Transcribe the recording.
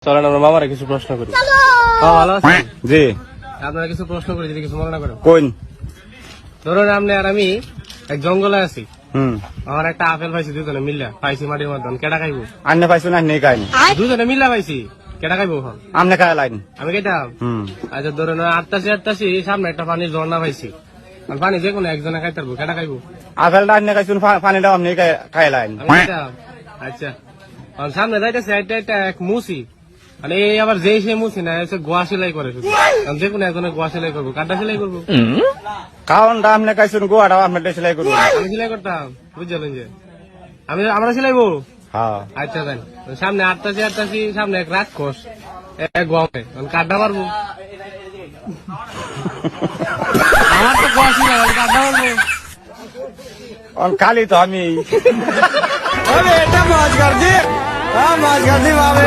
চলেন আমরা মামারে কিছু প্রশ্ন করি। ভালো আছেন? জি। আপনারা কিছু প্রশ্ন করি, যদি কিছু মনে না করেন। কোন? ধরুন আপনি আর আমি এক জঙ্গলে আছি, হুম। আমার একটা আপেল পাইছি, দুজনে মিল্লা পাইছি মাটির মধ্যে, কেটা খাইবো? আন্নে পাইছো না নেই কাইন? দুজনে মিল্লা পাইছি, কেটা খাইবো? এখন আমনে খায় লাইন। আমি কেটাম। হুম। আচ্ছা ধরুন আটটাছি সামনে একটা পানির ঝর্ণা পাইছি, আর পানি যে কোনো একজনে খাইতে পারবো, কেটা খাইবো? আপেলটা আন্নে খাইছুন, পানিটা আমনে খায় লাইন। আমি কেটাম। আচ্ছা আর সামনে যাইতেছে একটা এক মুসি, মানে এই আবার যে সে মুসি না, এসে গোয়া সেলাই করে শুধু, যে কোনো একজনের গোয়া সেলাই করবো, কাঠটা সেলাই করবো। কারণটা আমনে খাইছুন, গোয়াটা আমনে সেলাই করবো। আমি সেলাই করতাম, বুঝলেন যে আমরা সেলাইবো। হ্যাঁ। আচ্ছা দেন, সামনে আটটাছি সামনে এক রাক্ষস, এক গমে কাঠটা মারবো। আমার তো গোয়া ছিল, কাঠটা মারবো। খালি তো আমি এটা মাছ গার্দি, মাছ গার্দি বাবা।